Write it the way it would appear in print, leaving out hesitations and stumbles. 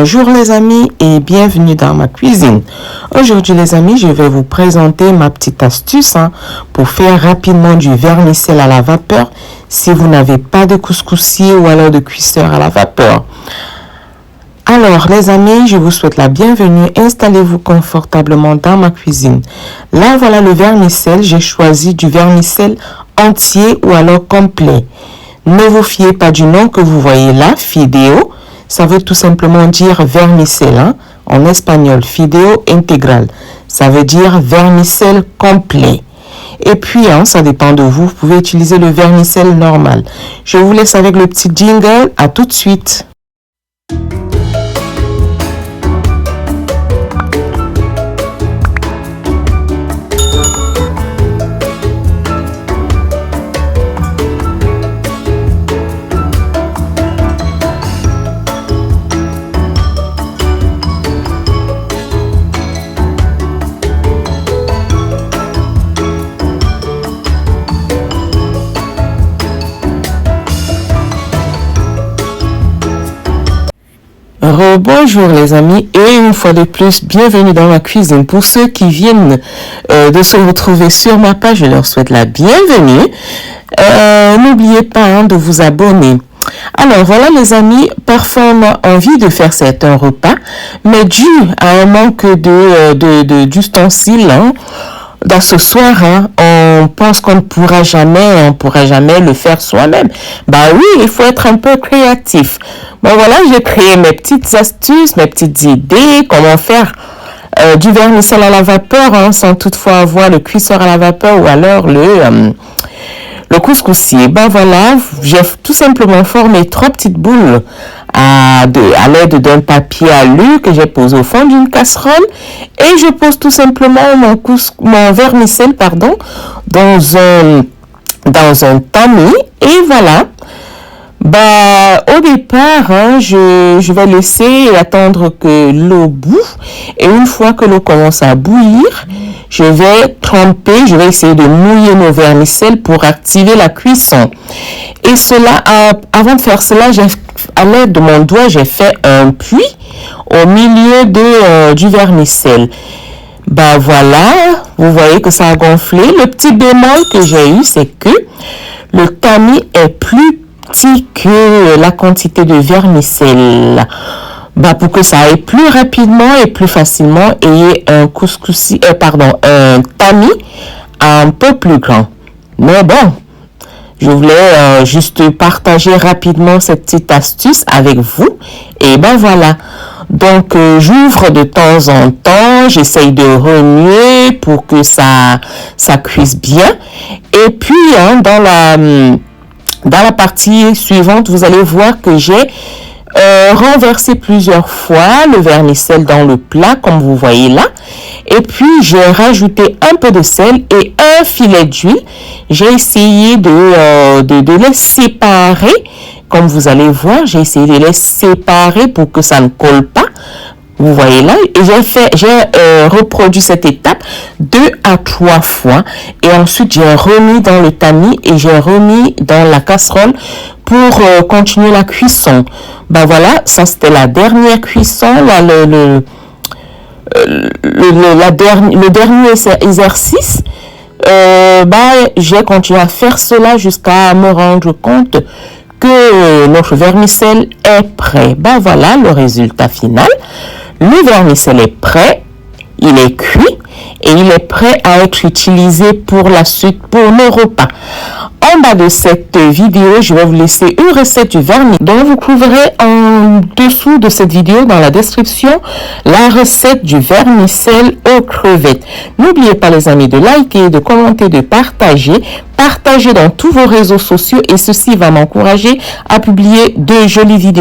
Bonjour les amis et bienvenue dans ma cuisine. Aujourd'hui les amis, je vais vous présenter ma petite astuce pour faire rapidement du vermicelle à la vapeur si vous n'avez pas de couscoussier ou alors de cuisseur à la vapeur. Alors les amis, je vous souhaite la bienvenue. Installez-vous confortablement dans ma cuisine. Là voilà le vermicelle. J'ai choisi du vermicelle entier ou alors complet. Ne vous fiez pas du nom que vous voyez là, fideo. Ça veut tout simplement dire vermicelle, en espagnol, fideo intégral. Ça veut dire vermicelle complet. Et puis, ça dépend de vous, vous pouvez utiliser le vermicelle normal. Je vous laisse avec le petit jingle. À tout de suite. Bonjour les amis et une fois de plus, bienvenue dans ma cuisine. Pour ceux qui viennent de se retrouver sur ma page, je leur souhaite la bienvenue. N'oubliez pas de vous abonner. Alors voilà les amis, parfois on a envie de faire certains repas, mais dû à un manque d'ustensiles, dans ce soir, on pense qu'on ne pourra jamais le faire soi-même. Bah oui, il faut être un peu créatif. Bon voilà, j'ai créé mes petites astuces, mes petites idées, comment faire du vermicelle à la vapeur, sans toutefois avoir le cuisseur à la vapeur ou alors le couscoussier. Ben voilà, j'ai tout simplement formé 3 petites boules à l'aide d'un papier alu que j'ai posé au fond d'une casserole et je pose tout simplement mon vermicelle dans un tamis et voilà. Au départ, je vais laisser attendre que l'eau boue et une fois que l'eau commence à bouillir, je vais essayer de mouiller mon vermicelle pour activer la cuisson. Et cela, avant de faire cela, à l'aide de mon doigt, j'ai fait un puits au milieu du vermicelle. Voilà, vous voyez que ça a gonflé. Le petit bémol que j'ai eu, c'est que le tamis est plus petit que la quantité de vermicelle. Pour que ça aille plus rapidement et plus facilement, ayez un tamis un peu plus grand. Mais bon, je voulais juste partager rapidement cette petite astuce avec vous. Et voilà. Donc, j'ouvre de temps en temps, j'essaye de remuer pour que ça cuise bien. Et puis, dans la partie suivante, vous allez voir que j'ai renversé plusieurs fois le vermicelle dans le plat, comme vous voyez là. Et puis, j'ai rajouté un peu de sel et un filet d'huile. J'ai essayé de les séparer. Comme vous allez voir, j'ai essayé de les séparer pour que ça ne colle pas. Vous voyez là, et j'ai reproduit cette étape 2 à 3 fois. Et ensuite, j'ai remis dans le tamis et j'ai remis dans la casserole pour continuer la cuisson. Voilà, ça c'était la dernière cuisson, là, le dernier exercice. J'ai continué à faire cela jusqu'à me rendre compte que notre vermicelle est prêt. Voilà le résultat final. Le vermicelle est prêt, il est cuit et il est prêt à être utilisé pour la suite, pour nos repas. En bas de cette vidéo, je vais vous laisser une recette du vermicelle. Donc, vous trouverez en dessous de cette vidéo, dans la description, la recette du vermicelle aux crevettes. N'oubliez pas, les amis, de liker, de commenter, de partager. Partagez dans tous vos réseaux sociaux et ceci va m'encourager à publier de jolies vidéos.